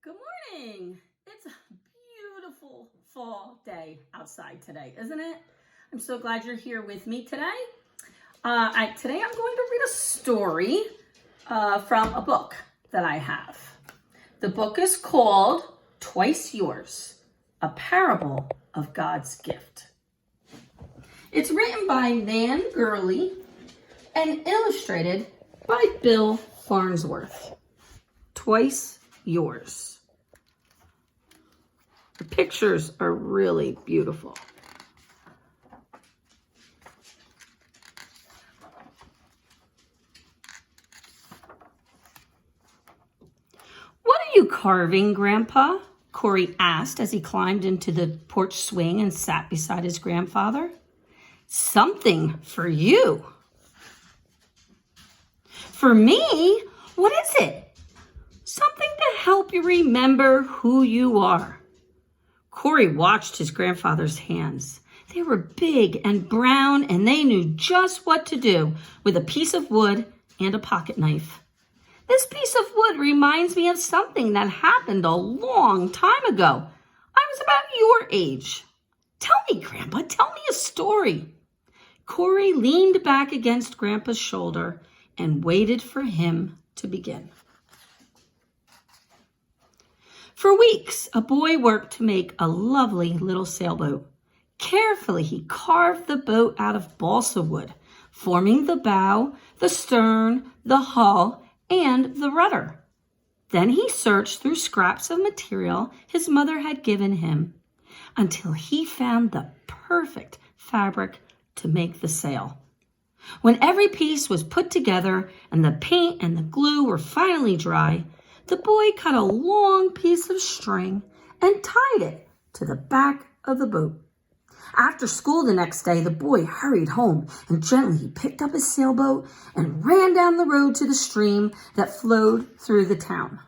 Good morning. It's a beautiful fall day outside today, isn't it? I'm so glad you're here with me today. Today I'm going to read a story from a book that I have. The book is called Twice Yours, A Parable of God's Gift. It's written by Nan Gurley and illustrated by Bill Farnsworth. Twice Yours. The pictures are really beautiful. What are you carving, Grandpa? Corey asked as he climbed into the porch swing and sat beside his grandfather. Something for you. For me? What is it? Something to help you remember who you are. Corey watched his grandfather's hands. They were big and brown, and they knew just what to do with a piece of wood and a pocket knife. This piece of wood reminds me of something that happened a long time ago. I was about your age. Tell me, Grandpa, tell me a story. Corey leaned back against Grandpa's shoulder and waited for him to begin. For weeks, a boy worked to make a lovely little sailboat. Carefully, he carved the boat out of balsa wood, forming the bow, the stern, the hull, and the rudder. Then he searched through scraps of material his mother had given him until he found the perfect fabric to make the sail. When every piece was put together and the paint and the glue were finally dry, the boy cut a long piece of string and tied it to the back of the boat. After school the next day, the boy hurried home and gently picked up his sailboat and ran down the road to the stream that flowed through the town.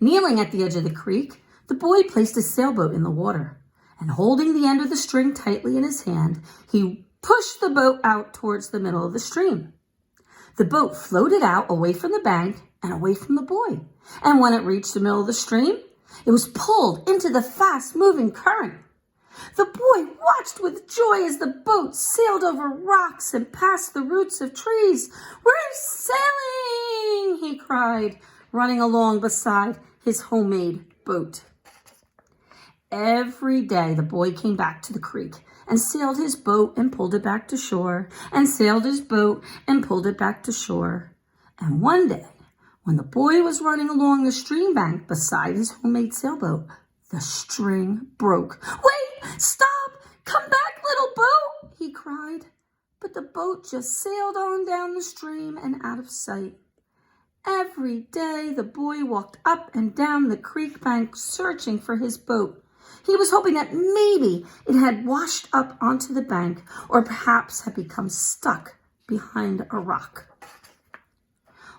Kneeling at the edge of the creek, the boy placed his sailboat in the water, and holding the end of the string tightly in his hand, he pushed the boat out towards the middle of the stream. The boat floated out away from the bank and away from the boy. And when it reached the middle of the stream, it was pulled into the fast-moving current. The boy watched with joy as the boat sailed over rocks and past the roots of trees. "We're sailing!" he cried, running along beside his homemade boat. Every day the boy came back to the creek and sailed his boat and pulled it back to shore, and sailed his boat and pulled it back to shore. And one day, when the boy was running along the stream bank beside his homemade sailboat, the string broke. "Wait! Stop! Come back, little boat!" he cried. But the boat just sailed on down the stream and out of sight. Every day, the boy walked up and down the creek bank searching for his boat. He was hoping that maybe it had washed up onto the bank or perhaps had become stuck behind a rock.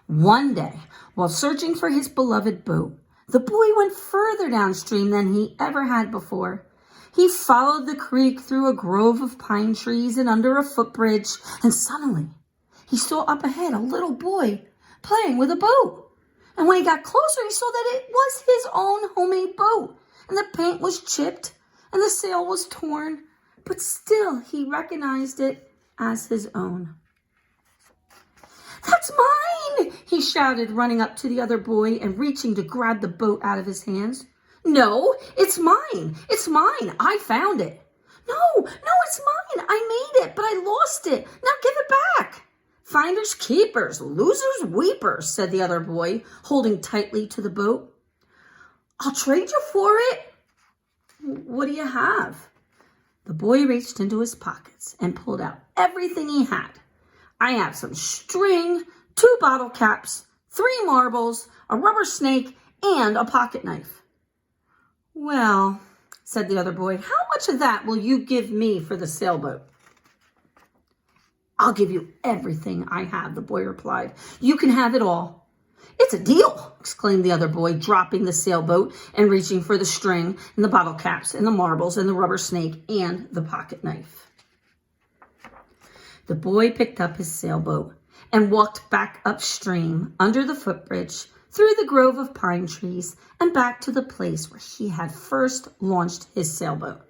One day, while searching for his beloved boat, the boy went further downstream than he ever had before. He followed the creek through a grove of pine trees and under a footbridge, and suddenly he saw up ahead a little boy playing with a boat. And when he got closer, he saw that it was his own homemade boat. And the paint was chipped, and the sail was torn, but still he recognized it as his own. "That's mine!" he shouted, running up to the other boy and reaching to grab the boat out of his hands. "No, it's mine! It's mine! I found it!" No, it's mine! I made it, but I lost it! Now give it back!" "Finders keepers, losers weepers," said the other boy, holding tightly to the boat. "I'll trade you for it." "What do you have?" The boy reached into his pockets and pulled out everything he had. "I have some string, 2 bottle caps, 3 marbles, a rubber snake, and a pocket knife." "Well," said the other boy, "how much of that will you give me for the sailboat?" "I'll give you everything I have," the boy replied. "You can have it all." "It's a deal," exclaimed the other boy, dropping the sailboat and reaching for the string and the bottle caps and the marbles and the rubber snake and the pocket knife. The boy picked up his sailboat and walked back upstream under the footbridge through the grove of pine trees, and back to the place where he had first launched his sailboat.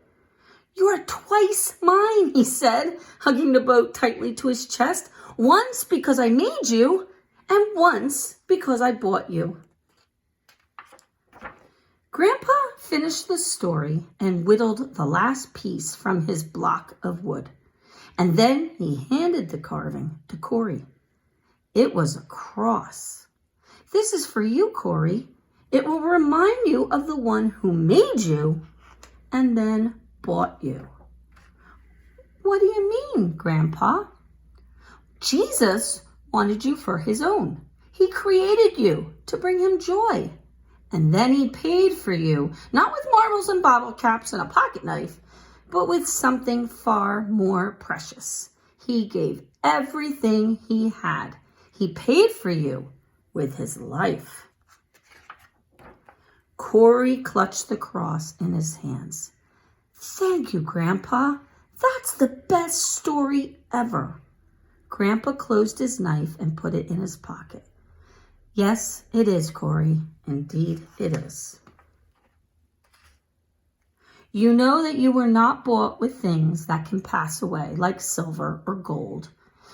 "You are twice mine," he said, hugging the boat tightly to his chest. "Once because I made you, and once because I bought you." Grandpa finished the story and whittled the last piece from his block of wood. And then he handed the carving to Corey. It was a cross. "This is for you, Corey. It will remind you of the one who made you and then bought you." "What do you mean, Grandpa?" "Jesus wanted you for his own. He created you to bring him joy. And then he paid for you, not with marbles and bottle caps and a pocket knife, but with something far more precious. He gave everything he had. He paid for you with his life." Corey clutched the cross in his hands. "Thank you, Grandpa. That's the best story ever." Grandpa closed his knife and put it in his pocket. "Yes, it is, Corey. Indeed it is. You know that you were not bought with things that can pass away, like silver or gold.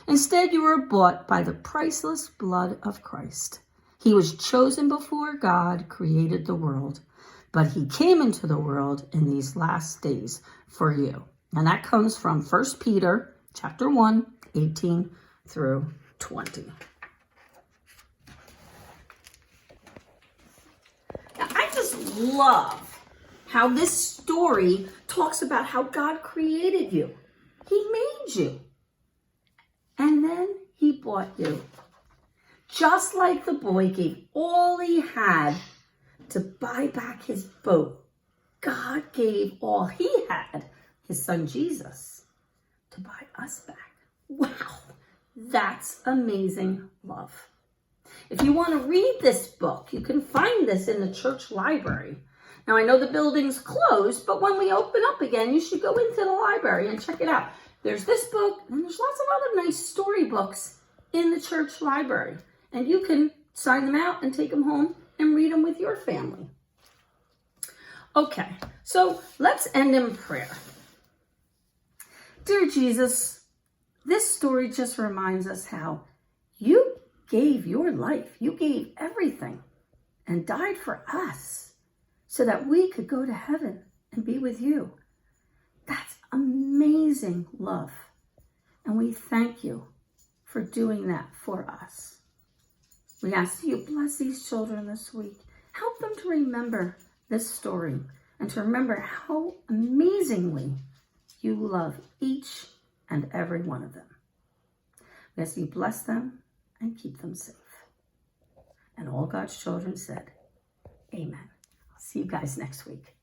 Instead, you were bought by the priceless blood of Christ. He was chosen before God created the world, but he came into the world in these last days for you." And that comes from 1 Peter chapter 1, 18 through 20. Now, I just love how this story talks about how God created you. He made you. And then he bought you. Just like the boy gave all he had to buy back his boat, God gave all he had, his son Jesus, to buy us back. Wow, that's amazing love. If you want to read this book, you can find this in the church library. Now, I know the building's closed, but when we open up again, you should go into the library and check it out. There's this book, and there's lots of other nice storybooks in the church library. And you can sign them out and take them home and read them with your family. Okay, so let's end in prayer. Dear Jesus, this story just reminds us how you gave your life. You gave everything and died for us so that we could go to heaven and be with you. That's amazing love. And we thank you for doing that for us. We ask that you bless these children this week. Help them to remember this story and to remember how amazingly you love each and every one of them. We ask that you bless them and keep them safe. And all God's children said, amen. I'll see you guys next week.